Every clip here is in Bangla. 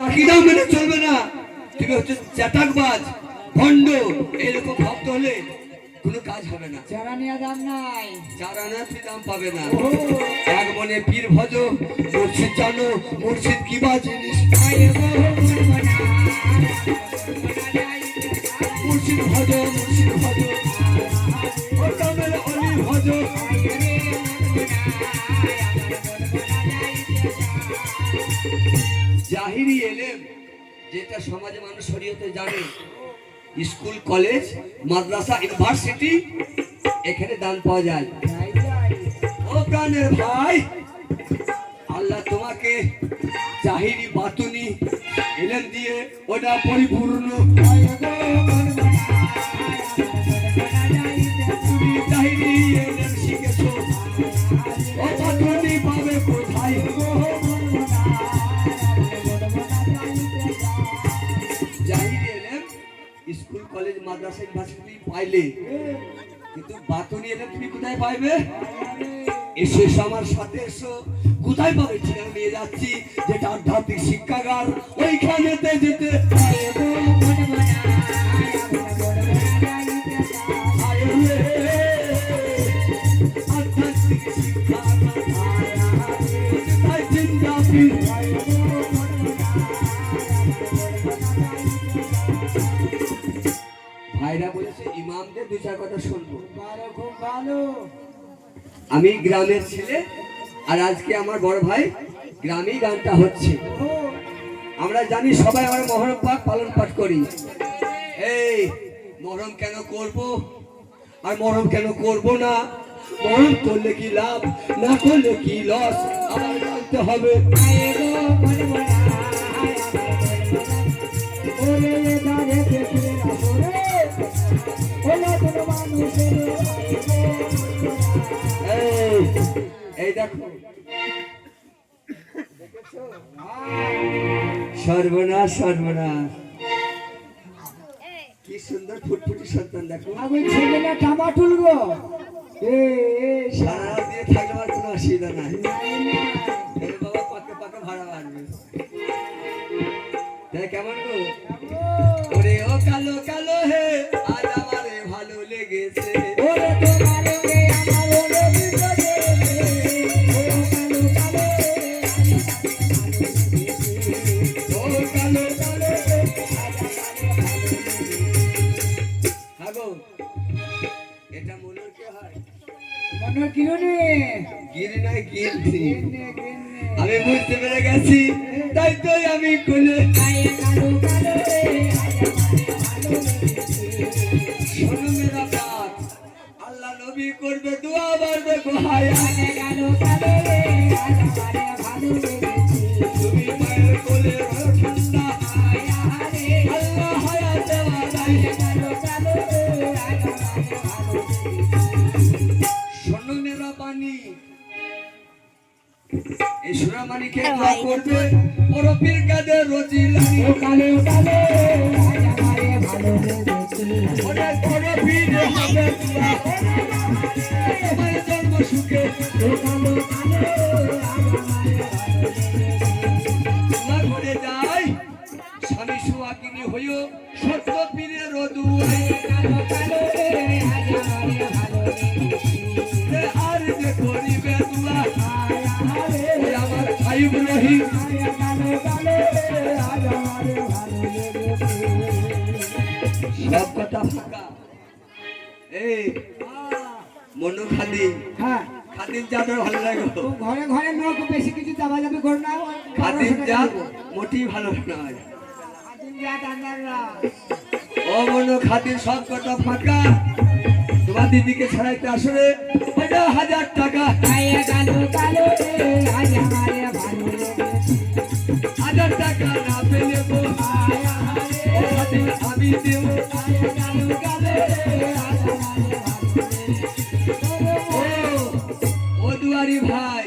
আকিদাও মেনে চলবে না, তুমি হচ্ছে চাটাকবাজ ভণ্ড, এরকম ভাবতে হলে কোনো কাজ হবে না। চারা নিয়ে দাম নাই, চারা না তুই দাম পাবে না। এক মনে পীর ভজ, মুর্শিদ জানো, মুর্শিদ কি বা জিনিস। মুর্শিদ ভজ, মুর্শিদ ভজ, অলি ভজ। জাহিরি এলেম যেটা সমাজে মানুষ শরীয়তে জানে, স্কুল কলেজ মাদ্রাসা ইউনিভার্সিটি এখানে দান পাওয়া যায়। ও প্রাণের ভাই, আল্লাহ তোমাকে জাহিরি বাতুনি এলেম দিয়ে ওটা পরিপূর্ণ। তুমি জাহিরি এলেম শিখেছো, ও বাতুনি পাবে কোথায়? জাহিরি এলেম স্কুল কলেজ মাদ্রাসা ইউনিভার্সিটি পাইলে, কিন্তু বাতুনি এলেম তুমি কোথায় পাইবে? এসো এসো আমার সাথে এসো। কোথায় পাবে? ঠিকানা নিয়ে যাচ্ছি, যেটা আধ্যাত্মিক শিক্ষাগার, ওইখানেতে যেতে। আধ্যাত্মিক শিক্ষাগার জিন্দাবাদ। ভাইরা বলেছে ইমামদের দু চার কথা শুনবো। খুব ভালো। আমি গ্রামের ছেলে, আর আজকে আমার বড় ভাই গ্রামেই গানটা হচ্ছে। আমরা জানি সবাই আমরা মহরম পাক পালন পাঠ করি। এই মহরম কেন করব আর মহরম কেন করব না, মহরম করলে কি লাভ, না করলে কি লস, আমার জানতে হবে। এই দেখো, সর্বনাশ সর্বনাশ, কি সুন্দর ফুটফুটি সন্তান দেখো। আমি ছেলেটা টামা তুলবো, সারা রাত দিয়ে থাকলে আমার কোনো অসুবিধা নাই। বাবা পাকে পাকে ভাড়া বাড়বে। তাই কেমন গো? ওরে ও কালো কালো হে, আজ আমারে ভালো লেগেছে। ওরে তোমার রে আমার লেগেছে, ও কালো কালো ও কালো কালো হে, হাগো এটা মনের কে হয়? মনের কিরণে গিরি নাই গিরনি। আমি বুঝতে পেরে গেছি, তাই তো আমি কোলে। কালো কালো রে, শোনো মেরা বাত, আল্লাহ নবী করবে দোয়া, বাড়বে গোহায়া। কালো কালো রে, ভালো লেগেছে, তুমি মায়ের কোলে রও ঠান্ডা, আল্লাহ হায়াত দেওয়া নাই। কালো কালো রে, ভালো লেগেছে। শোনো মেরা বাণী, এই সুরামানিকে দোয়া করবে বড় পীর কাদের রজিলানি। কালো কালো রে, ভালো লেগেছে, ওরে বড় পীর হবে দোয়া, তোমার জন্ম সুখে। কালো কালো রে, না করে যায় স্বামী সুহাগিনী হইও সত্য পীরের দুয়াই। কালো কালো রে, ভালো লেগেছে, আর যে করিবে দোয়া, ওই আমার ভাই ইব্রাহিম। কালো কালো রে, ভালো লেগেছে। সব কথা ফাঁকা। এই মনো খাদিম, হ্যাঁ, খাদিম চাদর ভালো লাগে? তো ঘরে ঘরে লোক বেশি কিছু দাবা দাবি করো না। খাদিম চাঁদ মোটেই ভালো নয়। ও মনো খাদিম, সব কথা ফাঁকা। তোমার দিদিকে ছাড়াইতে আসলে 1000 টাকা। কালো কালো রে, ভালো লেগেছে, 1000 টাকা না পেলে গো, ও খাদিম আমি দেব। কালো কালো রে, ও দুয়ারি ভাই,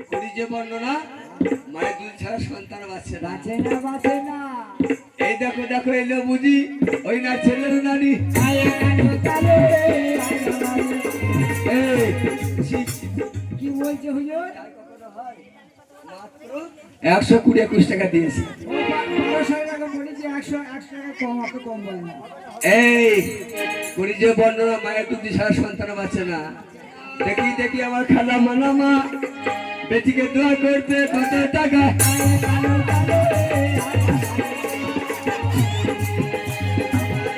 করি যে বর্ণনা, মায়ের দুধ ছাড়া সন্তান বাঁচছে না। বাঁচে না। এই দেখো দেখো এলো বুঝি, ওই না ছেলের নানি। কালো কালো রে, এই কি বলছে হুজুর? মাত্র 120-21 টাকা দিয়েছে। ও 1200 টাকা বলেছি, 100 টাকা কম, আপনি কম বলেন না। এই পরিচয় বর্ণনা মায়ের দুধ ছাড়া সন্তান বাঁচে না। দেখি দেখি আমার খালা মানামা বেটিকে দোয়া করতে কত টাকা।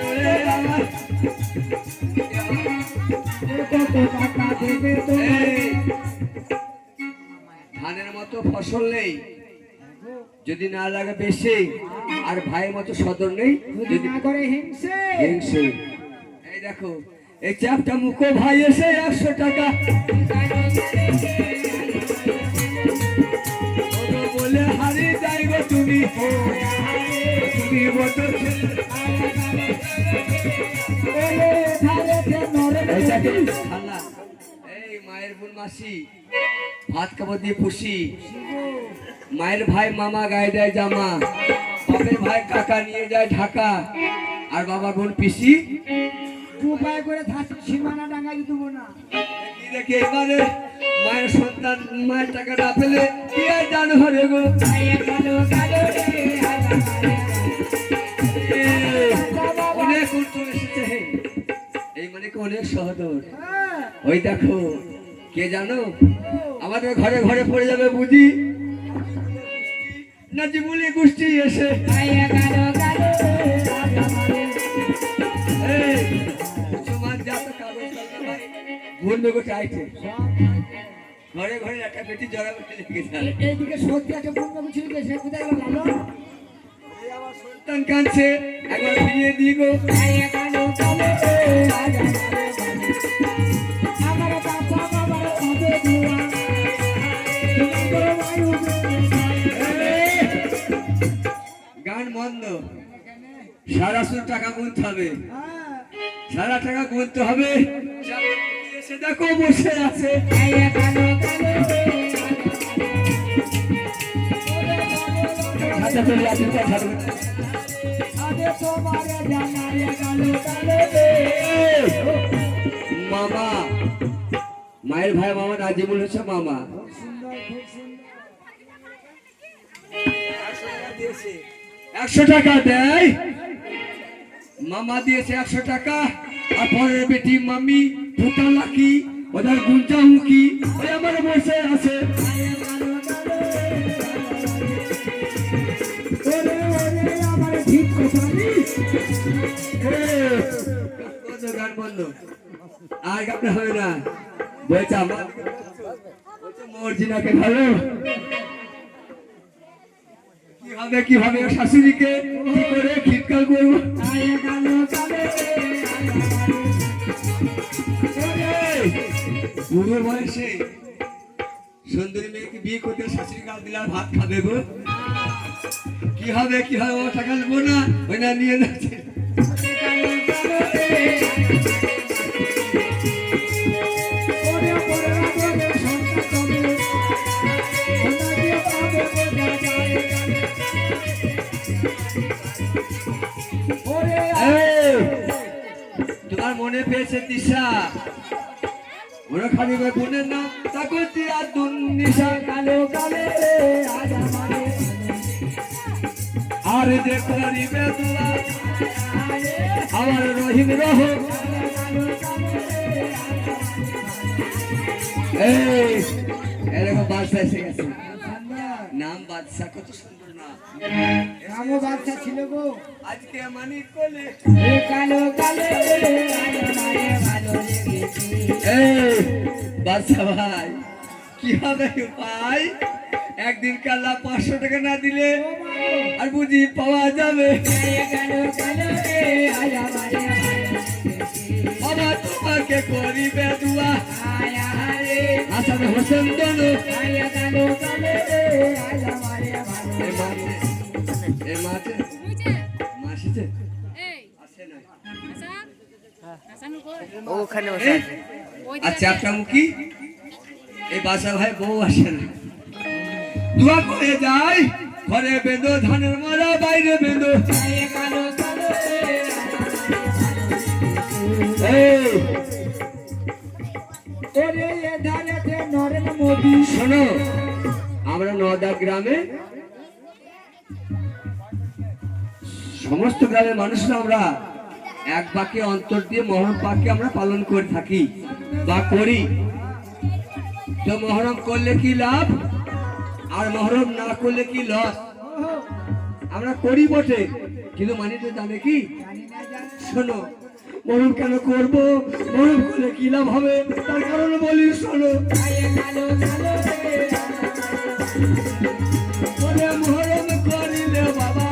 ওরে আমার, কত টাকা দেবে তো? এই ধানের মতো ফসল নেই যদি না লাগে বেশি, আর ভাইয়ের মতো সদর নেই যদি না করে হিংসে। হিংসে। এই দেখো এই চাপটা মুখো ভাই এসে 100 টাকা ওগো বলে হারিয়ে যাই গো তুমি, তুমি বটো খালা। এই মায়ের বোন মাসি ভাত খাবার দিয়ে খুশি, মায়ের ভাই মামা গায়ে দেয় জামা, বাপের ভাই কাকা নিয়ে যায় ঢাকা, আর বাবার বোন পিসি উপায় করে থাকি সীমানা ডাঙ্গাই দেবো না। দেখি দেখি এবারে মায়ের সন্তান মায়ের টাকা না পেলে কি আর জানো হরে গো। অনেক উত্তর এসেছে, এই মানে কি অনেক সহদর। ওই দেখো কে জানো আমাদের ঘরে ঘরে পড়ে যাবে বুঝি না জীবনী গোষ্ঠী এসে। ঘরে ঘরে একটা বেটি জড়া বেটি লেগে যায়। এইদিকে সত্যি একটা বন্ধু ছিল, সে কোথায় গেল? আমার সন্তান কাঁদছে, একবার ফিরিয়ে দিয়ে গো। আমার বাবা বাবার হবে দুয়া, গান বন্ধ, সারা সুর টাকা গুনতে হবে, সারা টাকা গুনতে হবে। এসে দেখো বসে আছে, মামা মায়ের ভাই মামা নাজিমুল হচ্ছে মামা। 100 টাকা দেয় মামা, দিয়েছে 100 টাকা। আর পরের বেটি মামি ফুটা লাকি ওদের গুঞ্জা হুকি ওই আমার বসে আছে। গান বন্ধ আর গানটা হবে না, বলছে আমার মর্জিনাকে ভালো কি হবে শাশুড়িকে কি করে খিটকাল করবো। বুড়ো বয়সে সুন্দরী মেয়েকে বিয়ে করতে শাশুড়ি গাল দিলে আর ভাত খাবে গো। কি হবে ও টাকা নেবো না, ওই না নিয়ে যাচ্ছে। তোমার মনে পেয়েছে দিশা, ওরা খালি বোনের নাম তাকে দিয়া দুনিশা। কালো কালে আর যে করিবে দোয়া আমার রহিম রহ। এই এরকম বাদশা এসে গেছে, নাম বাদশা, কত সুন্দর নাম। নামও বাচ্চা ছিল গো, আজকে মানিক কোলে কালো কালে ভালো লেগেছে। এই বাদশা ভাই কি হবে ভাই, একদিন কাল্লা 500 টাকা না দিলে আর বুঝি পাওয়া যাবে। বাবা তোমাকে করিবে দুয়া হাসান হোসেন দনু। আচ্ছা একটা মুখী এই বাসা ভাই বউ আসে না, দুয়া করে যাই ঘরে বেঁধো ধানের মারা বাইরে বেঁধো। শোনো আমরা নওদা গ্রামে সমস্ত গ্রামের মানুষরা আমরা এক বাক্যে অন্তর দিয়ে মহরম পাককে আমরা পালন করে থাকি বা করি। তো মহরম করলে কি লাভ আর মহরম না করলে কি লস? আমরা করি বটে, কিন্তু মানিতে জানে কি? শোনো, মহরম কেন করব, মহরম করলে কি লাভ হবে তার কারণ বলি। শোনো, মহরম করিলে বাবা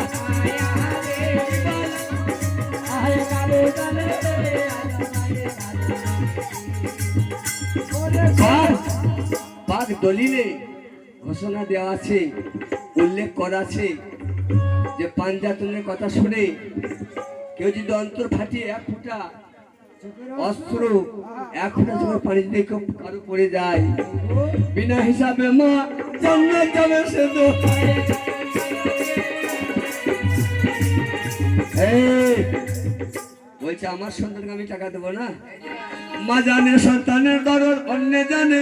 পাক দলিলে ঘোষণা দেওয়া আছে, উল্লেখ করা আছে যে পাঞ্জাতনের কথা শুনে কেউ যদি অন্তর ফাটিয়ে এক ফুটা অস্ত্র এক ফুটা যখন পানি দিয়ে কারো পড়ে যায়, বিনা হিসাবে মা জান্নাত যাবে। সে তো বলছে আমার সন্তানকে আমি টাকা দেবো না। মা জানে সন্তানের দরদ, অন্য জানে।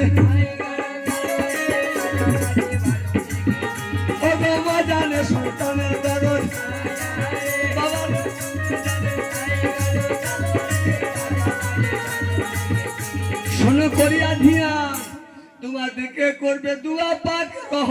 মা জানে সন্তানের দরদ, শোনো করিয়া ধিয়া তোমাদেরকে করবে দুয়া পাক কহ।